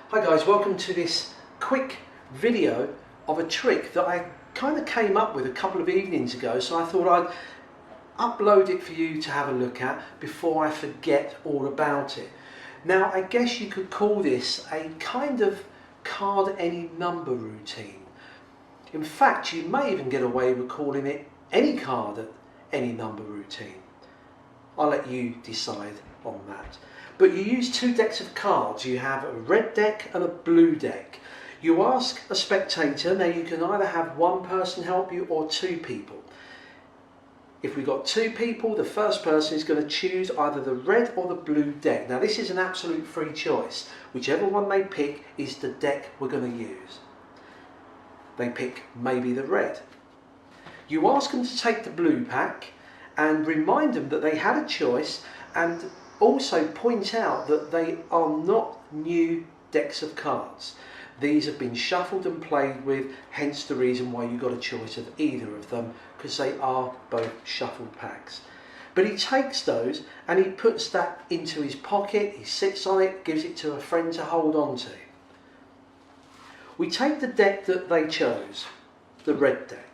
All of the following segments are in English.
Hi guys, welcome to this quick video of a trick that I kind of came up with a couple of evenings ago, so I thought I'd upload it for you to have a look at before I forget all about it. Now I guess you could call this a kind of card any number routine. In fact, you may even get away with calling it any card at any number routine. I'll let you decide on that. But you use two decks of cards. You have a red deck and a blue deck. You ask a spectator. Now you can either have one person help you or two people. If we've got two people, the first person is going to choose either the red or the blue deck. Now this is an absolute free choice. Whichever one they pick is the deck we're going to use. They pick maybe the red. You ask them to take the blue pack and remind them that they had a choice, and also point out that they are not new decks of cards. These have been shuffled and played with, hence the reason why you got a choice of either of them, because they are both shuffled packs. But he takes those and he puts that into his pocket, he sits on it, gives it to a friend to hold on to. We take the deck that they chose, the red deck.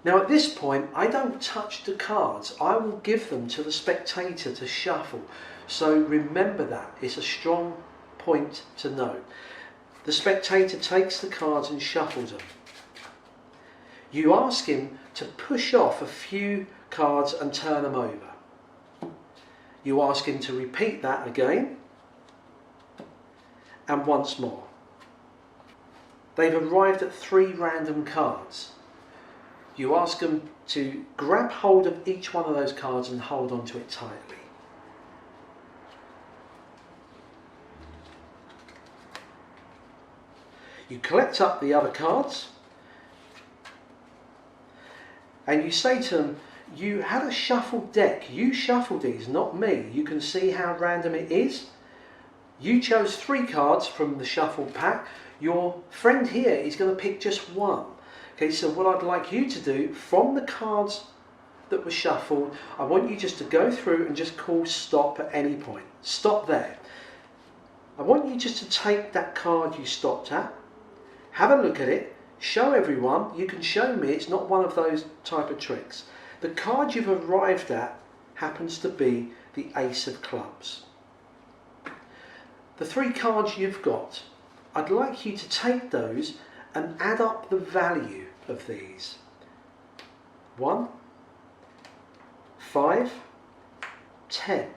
Now at this point I don't touch the cards, I will give them to the spectator to shuffle. So remember that, it's a strong point to note. The spectator takes the cards and shuffles them. You ask him to push off a few cards and turn them over. You ask him to repeat that again and once more. They've arrived at 3 random cards. You ask them to grab hold of each one of those cards and hold on to it tightly. You collect up the other cards and you say to them, you had a shuffled deck, you shuffled these, not me. You can see how random it is. You chose 3 cards from the shuffled pack. Your friend here is going to pick just one. Okay, so what I'd like you to do, from the cards that were shuffled, I want you just to go through and just call stop at any point. Stop there. I want you just to take that card you stopped at, have a look at it, show everyone. You can show me, it's not one of those type of tricks. The card you've arrived at happens to be the ace of clubs. The 3 cards you've got, I'd like you to take those and add up the value of these. 1, 5, 10.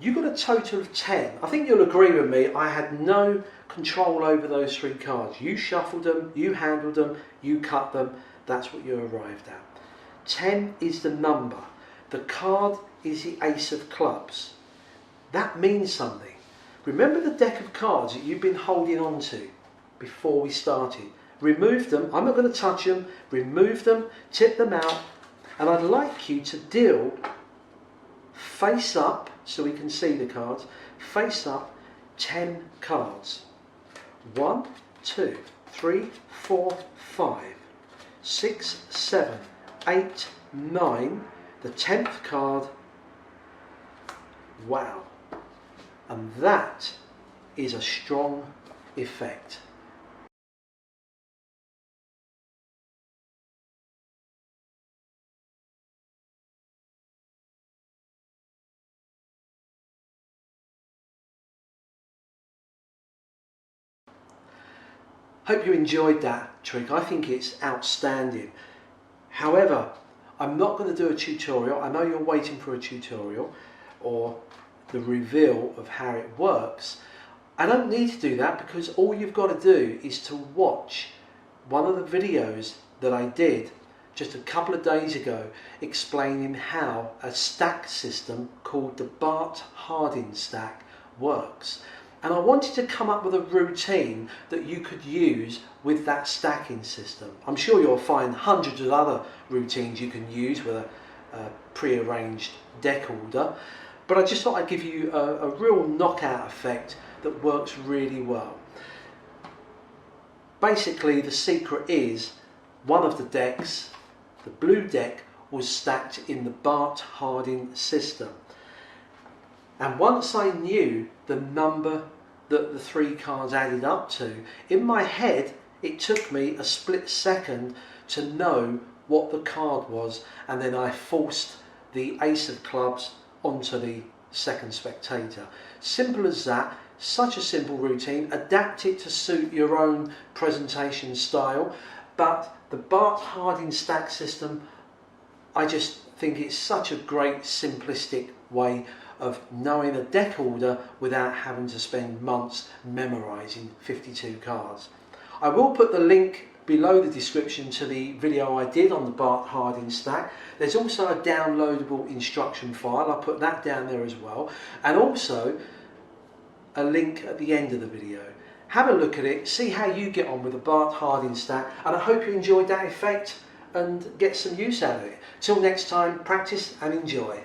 You got a total of 10. I think you'll agree with me, I had no control over those 3 cards. You shuffled them, you handled them, you cut them, that's what you arrived at. 10 is the number. The card is the ace of clubs. That means something. Remember the deck of cards that you've been holding on to before we started. Remove them, I'm not going to touch them, remove them, tip them out, and I'd like you to deal face up, so we can see the cards, face up 10 cards. 1, 2, 3, 4, 5, 6, 7, 8, 9, the 10th card. Wow. And that is a strong effect. Hope you enjoyed that trick. I think it's outstanding. However, I'm not going to do a tutorial. I know you're waiting for a tutorial or the reveal of how it works. I don't need to do that, because all you've got to do is to watch one of the videos that I did just a couple of days ago explaining how a stack system called the Bart-Harding stack works. And I wanted to come up with a routine that you could use with that stacking system. I'm sure you'll find hundreds of other routines you can use with a pre-arranged deck order, but I just thought I'd give you a real knockout effect that works really well. Basically, the secret is one of the decks, the blue deck, was stacked in the Bart-Harding system. And once I knew the number that the 3 cards added up to. In my head, it took me a split second to know what the card was, and then I forced the ace of clubs onto the second spectator. Simple as that. Such a simple routine. Adapt it to suit your own presentation style, but the Bart Harding stack system, I just think it's such a great simplistic way of knowing a deck order without having to spend months memorising 52 cards. I will put the link below the description to the video I did on the Bart Harding stack. There's also a downloadable instruction file. I'll put that down there as well, and also a link at the end of the video. Have a look at it, see how you get on with the Bart Harding stack, and I hope you enjoyed that effect and get some use out of it. Till next time, practice and enjoy.